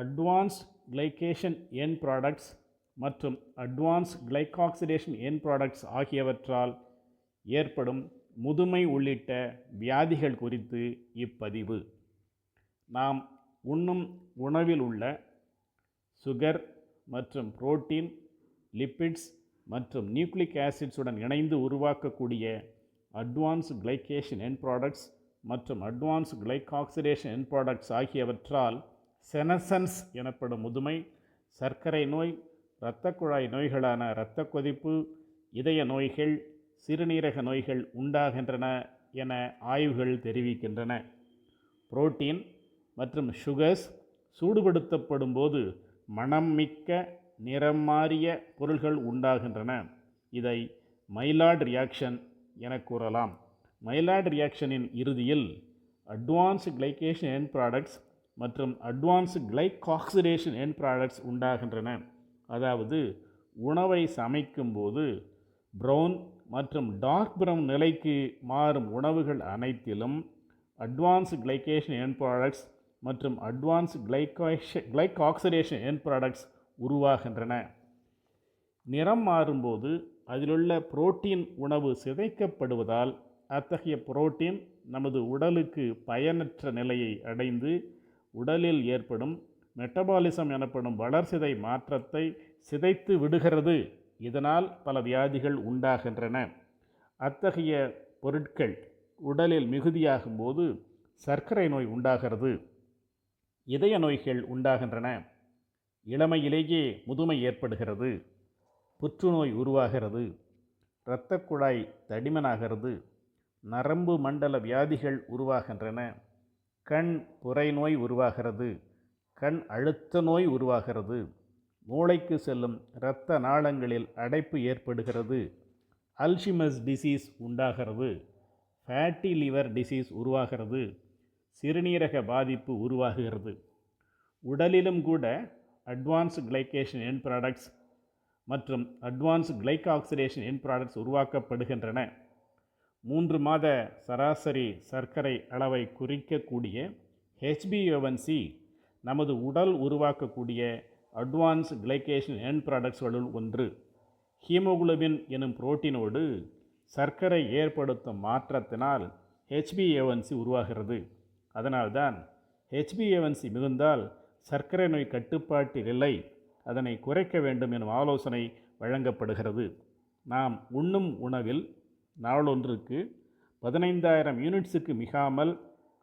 Advanced glycation end products மற்றும் advanced கிளைகாக்சிடேஷன் end products ஆகியவற்றால் ஏற்படும் முதுமை உள்ளிட்ட வியாதிகள் குறித்து இப்பதிவு. நாம் உண்ணும் உணவில் உள்ள சுகர் மற்றும் புரோட்டீன், லிப்பிட்ஸ் மற்றும் நியூக்ளிக் ஆசிட்ஸுடன் இணைந்து உருவாக்கக்கூடிய அட்வான்ஸ்ட் கிளைகேஷன் எண்ட் ப்ராடக்ட்ஸ் மற்றும் அட்வான்ஸ்ட் கிளைகாக்சிடேஷன் எண்ட் ப்ராடக்ட்ஸ் ஆகியவற்றால் செனசன்ஸ் எனப்படும் முதுமை, சர்க்கரை நோய், இரத்த குழாய் நோய்களான இரத்த கொதிப்பு, இதய நோய்கள், சிறுநீரக நோய்கள் உண்டாகின்றன என ஆய்வுகள் தெரிவிக்கின்றன. புரோட்டீன் மற்றும் சுகர்ஸ் சூடுபடுத்தப்படும் போது மணம் மிக்க நிறம் மாறிய பொருள்கள் உண்டாகின்றன. இதை மைலாய்டு ரியாக்ஷன் என கூறலாம். மைலாய்டு ரியாக்ஷனின் இறுதியில் அட்வான்ஸ்டு கிளைகேஷன் எண்ட் ப்ராடக்ட்ஸ் மற்றும் அட்வான்ஸ்டு கிளைகாக்சிடேஷன் எண்ட் ப்ராடக்ட்ஸ் உண்டாகின்றன. அதாவது உணவை சமைக்கும்போது ப்ரௌன் மற்றும் டார்க் ப்ரௌன் நிலைக்கு மாறும் உணவுகள் அனைத்திலும் அட்வான்ஸ்டு கிளைகேஷன் எண்ட் ப்ராடக்ட்ஸ் மற்றும் அட்வான்ஸ்டு கிளைகாக்சிடேஷன் எண்ட் ப்ராடக்ட்ஸ் உருவாகின்றன. நிறம் மாறும்போது அதிலுள்ள புரோட்டீன் உணவு சிதைக்கப்படுவதால் அத்தகைய புரோட்டீன் நமது உடலுக்கு பயனற்ற நிலையை அடைந்து உடலில் ஏற்படும் மெட்டபாலிசம் எனப்படும் வளர்சிதை மாற்றத்தை சிதைத்து விடுகிறது. இதனால் பல வியாதிகள் உண்டாகின்றன. அத்தகைய பொருட்கள் உடலில் மிகுதியாகும் போது சர்க்கரை நோய் உண்டாகிறது, இதய நோய்கள் உண்டாகின்றன, இளமையிலேயே முதுமை ஏற்படுகிறது, புற்றுநோய் உருவாகிறது, இரத்த குழாய் தடிமனாகிறது, நரம்பு மண்டல வியாதிகள் உருவாகின்றன, கண் புரை நோய் உருவாகிறது, கண் அழுத்த நோய் உருவாகிறது, மூளைக்கு செல்லும் இரத்த நாளங்களில் அடைப்பு ஏற்படுகிறது, அல்ஷிமர்ஸ் டிசீஸ் உண்டாகிறது, ஃபேட்டி லிவர் டிசீஸ் உருவாகிறது, சிறுநீரக பாதிப்பு உருவாகுகிறது. உடலிலும் கூட அட்வான்ஸ்டு கிளைகேஷன் எண்ட் ப்ராடக்ட்ஸ் மற்றும் அட்வான்ஸ்டு கிளைகாக்சிடேஷன் எண்ட் ப்ராடக்ட்ஸ் உருவாக்கப்படுகின்றன. 3 மாத சராசரி சர்க்கரை அளவை குறிக்கக்கூடிய HbA1c நமது உடல் உருவாக்கக்கூடிய அட்வான்ஸ்டு கிளைகேஷன் எண்ட் ப்ராடக்ட்ஸ்களுள் ஒன்று. ஹீமோகுளோபின் எனும் புரோட்டீனோடு சர்க்கரை ஏற்படுத்தும் மாற்றத்தினால் HbA1c உருவாகிறது. அதனால்தான் HbA1c மிகுந்தால் சர்க்கரை நோய் கட்டுப்பாட்டில் இல்லை, அதனை குறைக்க வேண்டும் எனும் ஆலோசனை வழங்கப்படுகிறது. நாம் உண்ணும் உணவில் நாளொன்றுக்கு 15,000 யூனிட்ஸுக்கு மிகாமல்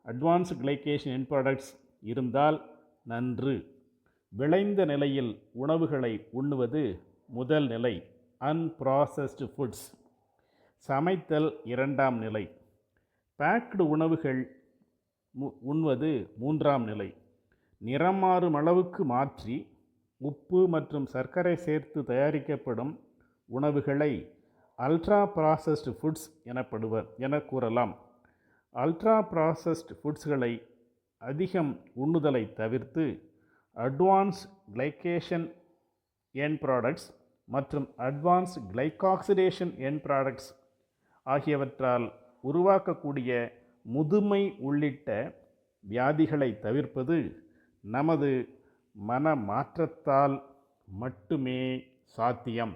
அட்வான்ஸ்டு கிளைகேஷன் எண்ட் ப்ராடக்ட்ஸ் இருந்தால் நன்று. விளைந்த நிலையில் உணவுகளை உண்ணுவது முதல் நிலை, அன்ப்ராசஸ்டு ஃபுட்ஸ். சமைத்தல் 2ஆம் நிலை. பேக்டு உணவுகள் உண்வது 3ஆம் நிலை. நிறம் மாறும் அளவுக்கு மாற்றி உப்பு மற்றும் சர்க்கரை சேர்த்து தயாரிக்கப்படும் உணவுகளை அல்ட்ரா ப்ராசஸ்டு ஃபுட்ஸ் என கூறலாம். அல்ட்ரா ப்ராசஸ்டு ஃபுட்ஸ்களை அதிகம் உண்ணுதலை தவிர்த்து அட்வான்ஸ்டு கிளைகேஷன் எண்ட் ப்ராடக்ட்ஸ் மற்றும் அட்வான்ஸ்டு கிளைகாக்சிடேஷன் எண்ட் ப்ராடக்ட்ஸ் ஆகியவற்றால் உருவாக்கக்கூடிய முதுமை உள்ளிட்ட வியாதிகளை தவிர்ப்பது நமது மன மாற்றத்தால் மட்டுமே சாத்தியம்.